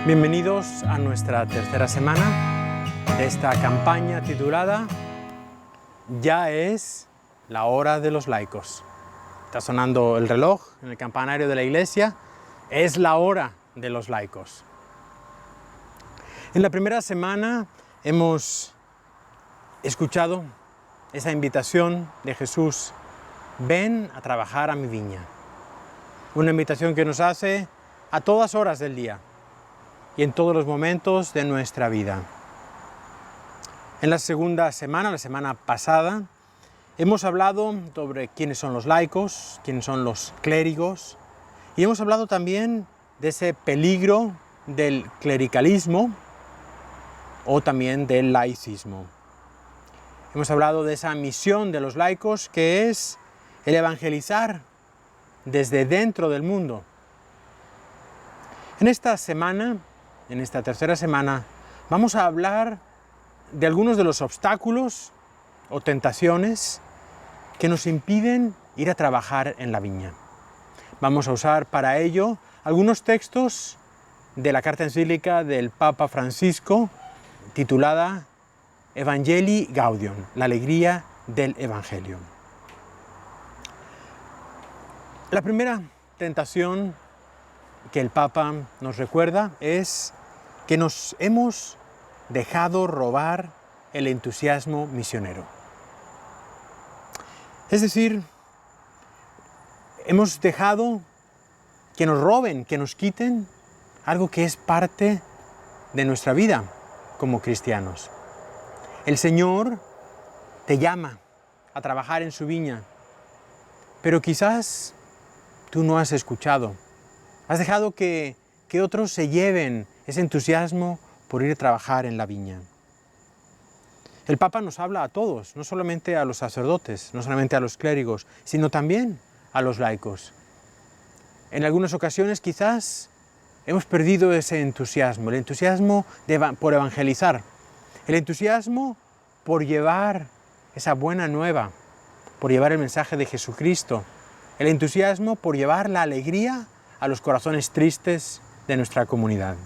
Bienvenidos a nuestra tercera semana de esta campaña titulada Ya es la hora de los laicos. Está sonando el reloj en el campanario de la iglesia. Es la hora de los laicos. En la primera semana hemos escuchado esa invitación de Jesús: ven a trabajar a mi viña. Una invitación que nos hace a todas horas del día y en todos los momentos de nuestra vida. En la segunda semana, la semana pasada, hemos hablado sobre quiénes son los laicos, quiénes son los clérigos, y hemos hablado también de ese peligro del clericalismo o también del laicismo. Hemos hablado de esa misión de los laicos, que es el evangelizar desde dentro del mundo. En esta semana, en esta tercera semana, vamos a hablar de algunos de los obstáculos o tentaciones que nos impiden ir a trabajar en la viña. Vamos a usar para ello algunos textos de la carta encíclica del Papa Francisco, titulada Evangelii Gaudium, la alegría del Evangelio. La primera tentación que el Papa nos recuerda es que nos hemos dejado robar el entusiasmo misionero. Es decir, hemos dejado que nos roben, que nos quiten algo que es parte de nuestra vida como cristianos. El Señor te llama a trabajar en su viña, pero quizás tú no has escuchado. Has dejado que otros se lleven ese entusiasmo por ir a trabajar en la viña. El Papa nos habla a todos, no solamente a los sacerdotes, no solamente a los clérigos, sino también a los laicos. En algunas ocasiones quizás hemos perdido ese entusiasmo, el entusiasmo por evangelizar, el entusiasmo por llevar esa buena nueva, por llevar el mensaje de Jesucristo, el entusiasmo por llevar la alegría a los corazones tristes de nuestra comunidad.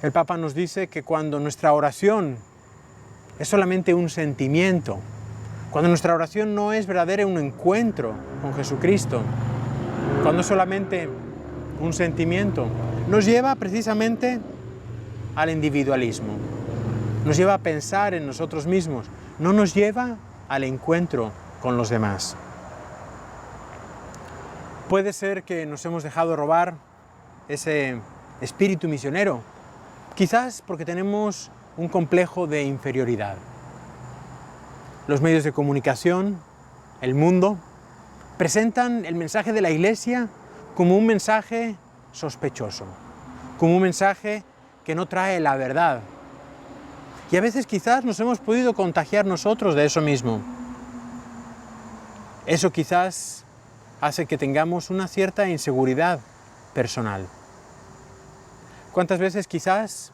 El Papa nos dice que cuando nuestra oración es solamente un sentimiento, cuando nuestra oración no es verdadera un encuentro con Jesucristo, cuando es solamente un sentimiento, nos lleva precisamente al individualismo, nos lleva a pensar en nosotros mismos, no nos lleva al encuentro con los demás. Puede ser que nos hemos dejado robar ese espíritu misionero, quizás porque tenemos un complejo de inferioridad. Los medios de comunicación, el mundo, presentan el mensaje de la Iglesia como un mensaje sospechoso, como un mensaje que no trae la verdad. Y a veces quizás nos hemos podido contagiar nosotros de eso mismo. Eso quizás hace que tengamos una cierta inseguridad personal. ¿Cuántas veces quizás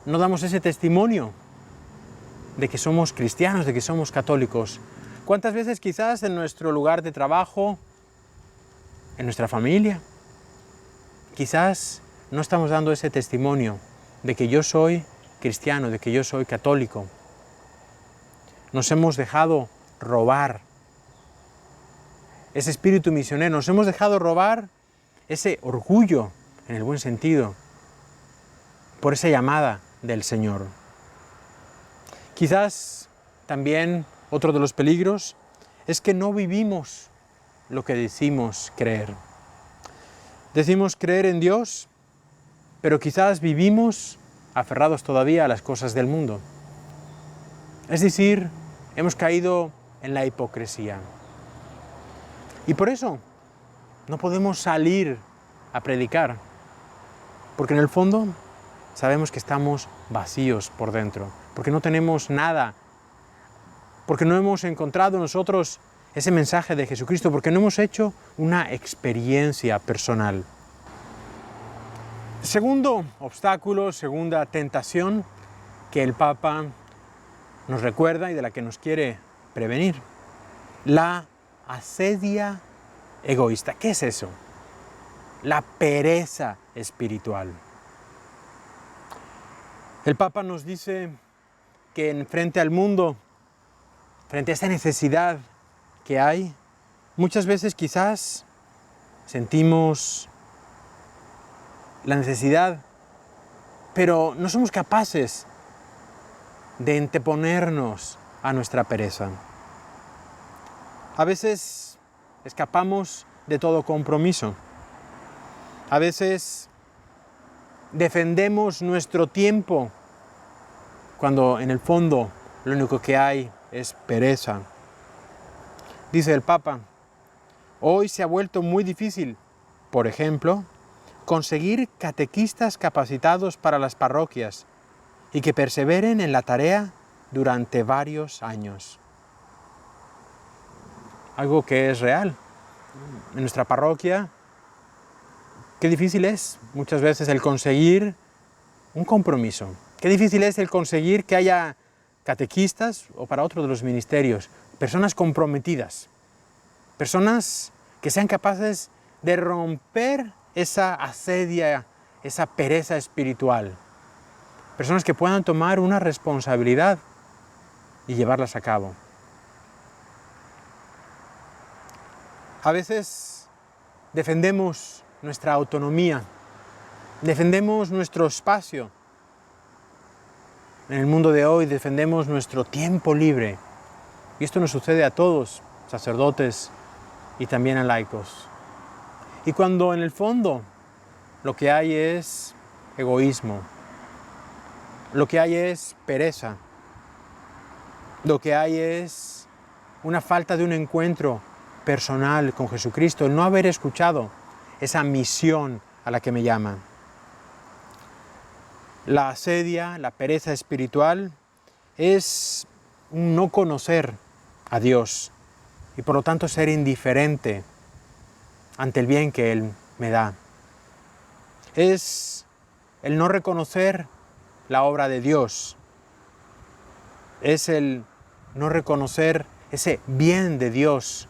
no damos ese testimonio de que somos cristianos, de que somos católicos? ¿Cuántas veces quizás en nuestro lugar de trabajo, en nuestra familia, quizás no estamos dando ese testimonio de que yo soy cristiano, de que yo soy católico? Nos hemos dejado robar ese espíritu misionero, nos hemos dejado robar ese orgullo, en el buen sentido, por esa llamada del Señor. Quizás también otro de los peligros es que no vivimos lo que decimos creer. Decimos creer en Dios, pero quizás vivimos aferrados todavía a las cosas del mundo. Es decir, hemos caído en la hipocresía. Y por eso no podemos salir a predicar, porque en el fondo sabemos que estamos vacíos por dentro, porque no tenemos nada, porque no hemos encontrado nosotros ese mensaje de Jesucristo, porque no hemos hecho una experiencia personal. Segundo obstáculo, segunda tentación que el Papa nos recuerda y de la que nos quiere prevenir: la asedia egoísta. ¿Qué es eso? la pereza espiritual. El Papa nos dice que frente al mundo, frente a esta necesidad que hay, muchas veces quizás sentimos la necesidad, pero no somos capaces de anteponernos a nuestra pereza. A veces escapamos de todo compromiso. A veces defendemos nuestro tiempo cuando en el fondo lo único que hay es pereza. Dice el Papa, hoy se ha vuelto muy difícil, por ejemplo, conseguir catequistas capacitados para las parroquias y que perseveren en la tarea durante varios años. Algo que es real. En nuestra parroquia, qué difícil es muchas veces el conseguir un compromiso. Qué difícil es el conseguir que haya catequistas o para otro de los ministerios, personas comprometidas, personas que sean capaces de romper esa asedia, esa pereza espiritual. Personas que puedan tomar una responsabilidad y llevarlas a cabo. A veces defendemos nuestra autonomía, defendemos nuestro espacio. En el mundo de hoy defendemos nuestro tiempo libre. Y esto nos sucede a todos, sacerdotes y también a laicos. Y cuando en el fondo lo que hay es egoísmo, lo que hay es pereza, lo que hay es una falta de un encuentro personal con Jesucristo, el no haber escuchado esa misión a la que me llaman. La asedia, la pereza espiritual es un no conocer a Dios y por lo tanto ser indiferente ante el bien que Él me da. Es el no reconocer la obra de Dios. Es el no reconocer ese bien de Dios.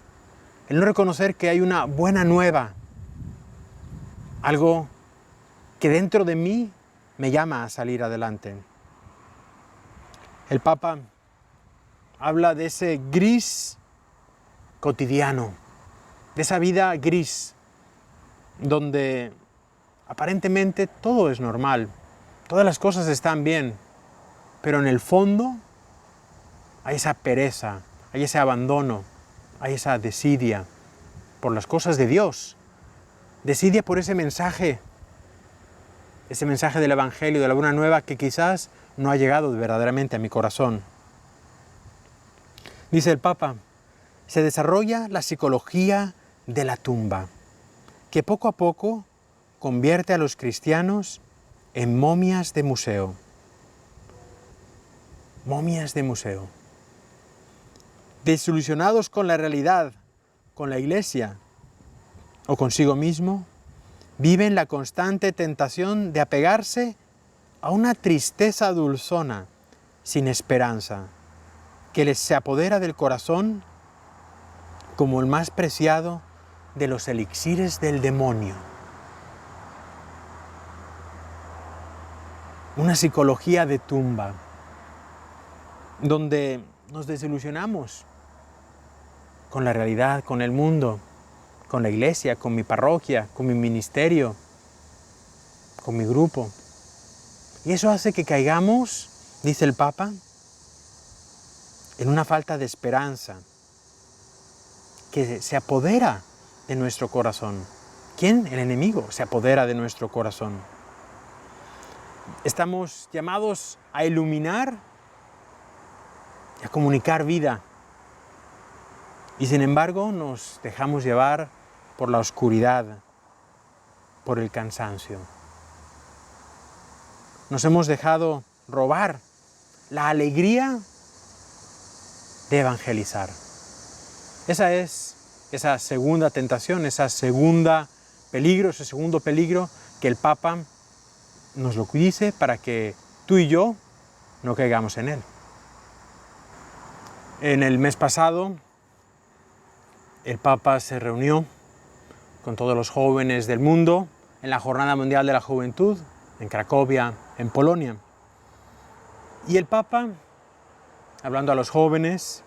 El no reconocer que hay una buena nueva. Algo que dentro de mí me llama a salir adelante. El Papa habla de ese gris cotidiano, de esa vida gris, donde aparentemente todo es normal, todas las cosas están bien, pero en el fondo hay esa pereza, hay ese abandono, hay esa desidia por las cosas de Dios, desidia por ese mensaje del Evangelio, de la Buena Nueva que quizás no ha llegado verdaderamente a mi corazón. Dice el Papa, se desarrolla la psicología de la tumba, que poco a poco convierte a los cristianos en momias de museo. Momias de museo. Desilusionados con la realidad, con la Iglesia o consigo mismo, viven la constante tentación de apegarse a una tristeza dulzona, sin esperanza, que les se apodera del corazón como el más preciado de los elixires del demonio. Una psicología de tumba, donde nos desilusionamos con la realidad, con el mundo, con la iglesia, con mi parroquia, con mi ministerio, con mi grupo. Y eso hace que caigamos, dice el Papa, en una falta de esperanza que se apodera de nuestro corazón. ¿Quién? El enemigo se apodera de nuestro corazón. Estamos llamados a iluminar y a comunicar vida. Y sin embargo nos dejamos llevar por la oscuridad, por el cansancio. Nos hemos dejado robar la alegría de evangelizar. Esa es esa segunda tentación, ese segundo peligro que el Papa nos lo dice para que tú y yo no caigamos en él. En el mes pasado, el Papa se reunió con todos los jóvenes del mundo en la Jornada Mundial de la Juventud, en Cracovia, en Polonia. Y el Papa, hablando a los jóvenes,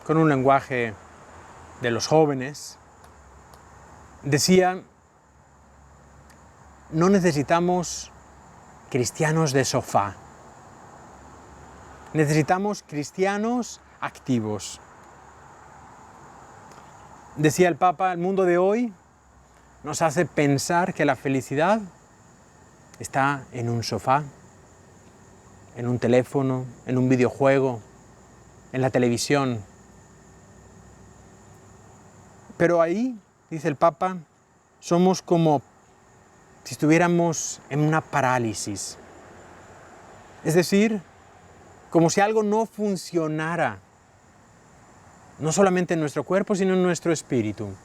con un lenguaje de los jóvenes, decía: no necesitamos cristianos de sofá, necesitamos cristianos activos. Decía el Papa, el mundo de hoy nos hace pensar que la felicidad está en un sofá, en un teléfono, en un videojuego, en la televisión. Pero ahí, dice el Papa, somos como si estuviéramos en una parálisis. Es decir, como si algo no funcionara, no solamente en nuestro cuerpo, sino en nuestro espíritu.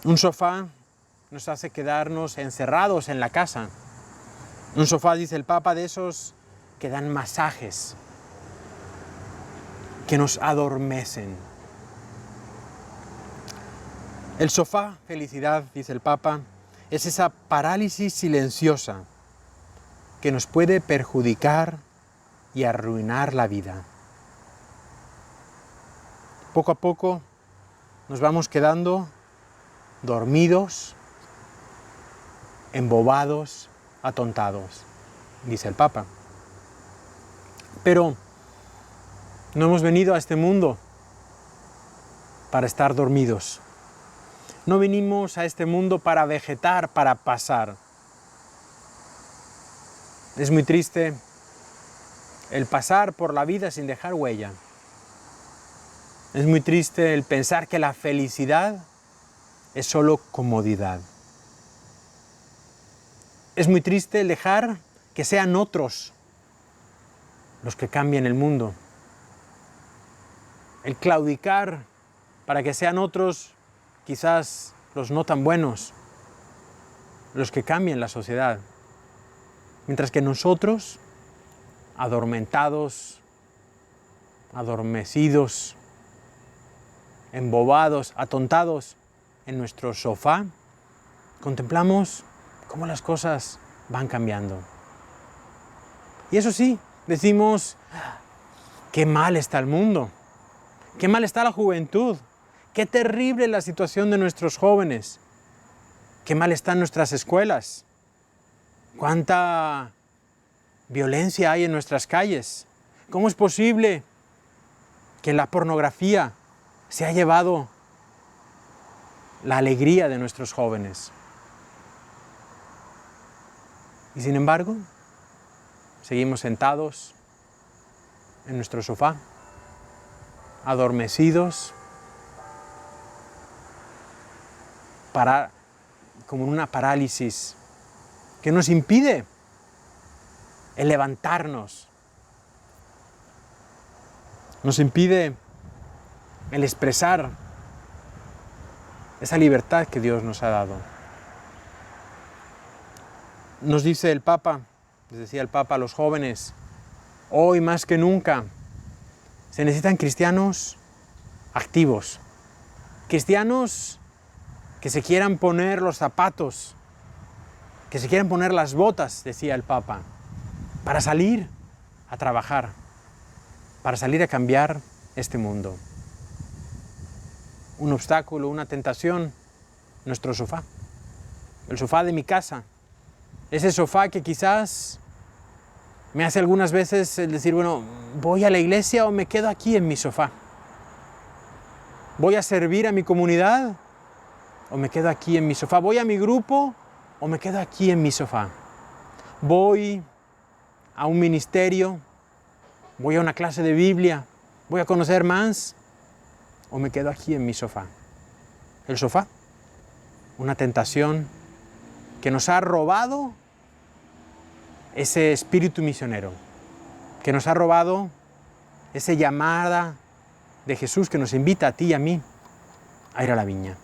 Un sofá nos hace quedarnos encerrados en la casa. Un sofá, dice el Papa, de esos que dan masajes, que nos adormecen. El sofá, felicidad, dice el Papa, es esa parálisis silenciosa que nos puede perjudicar y arruinar la vida. Poco a poco nos vamos quedando dormidos, embobados, atontados, dice el Papa. Pero no hemos venido a este mundo para estar dormidos. No venimos a este mundo para vegetar, para pasar. Es muy triste el pasar por la vida sin dejar huella. Es muy triste el pensar que la felicidad es solo comodidad. Es muy triste el dejar que sean otros los que cambien el mundo. El claudicar para que sean otros, quizás los no tan buenos, los que cambien la sociedad. Mientras que nosotros, adormentados, adormecidos, embobados, atontados en nuestro sofá, contemplamos cómo las cosas van cambiando. Y eso sí, decimos: qué mal está el mundo, qué mal está la juventud, qué terrible la situación de nuestros jóvenes, qué mal están nuestras escuelas, cuánta violencia hay en nuestras calles, cómo es posible que la pornografía se ha llevado la alegría de nuestros jóvenes. Y sin embargo, seguimos sentados en nuestro sofá, adormecidos, como en una parálisis que nos impide el levantarnos, nos impide el expresar esa libertad que Dios nos ha dado. Nos dice el Papa, les decía el Papa a los jóvenes, hoy más que nunca se necesitan cristianos activos, cristianos que se quieran poner los zapatos, que se quieran poner las botas, decía el Papa, para salir a trabajar, para salir a cambiar este mundo. Un obstáculo, una tentación, nuestro sofá, el sofá de mi casa, ese sofá que quizás me hace algunas veces el decir, bueno, ¿voy a la iglesia o me quedo aquí en mi sofá? ¿Voy a servir a mi comunidad o me quedo aquí en mi sofá? ¿Voy a mi grupo o me quedo aquí en mi sofá? ¿Voy a un ministerio? ¿Voy a una clase de Biblia? ¿Voy a conocer más? ¿O me quedo aquí en mi sofá? El sofá, una tentación que nos ha robado ese espíritu misionero, que nos ha robado esa llamada de Jesús que nos invita a ti y a mí a ir a la viña.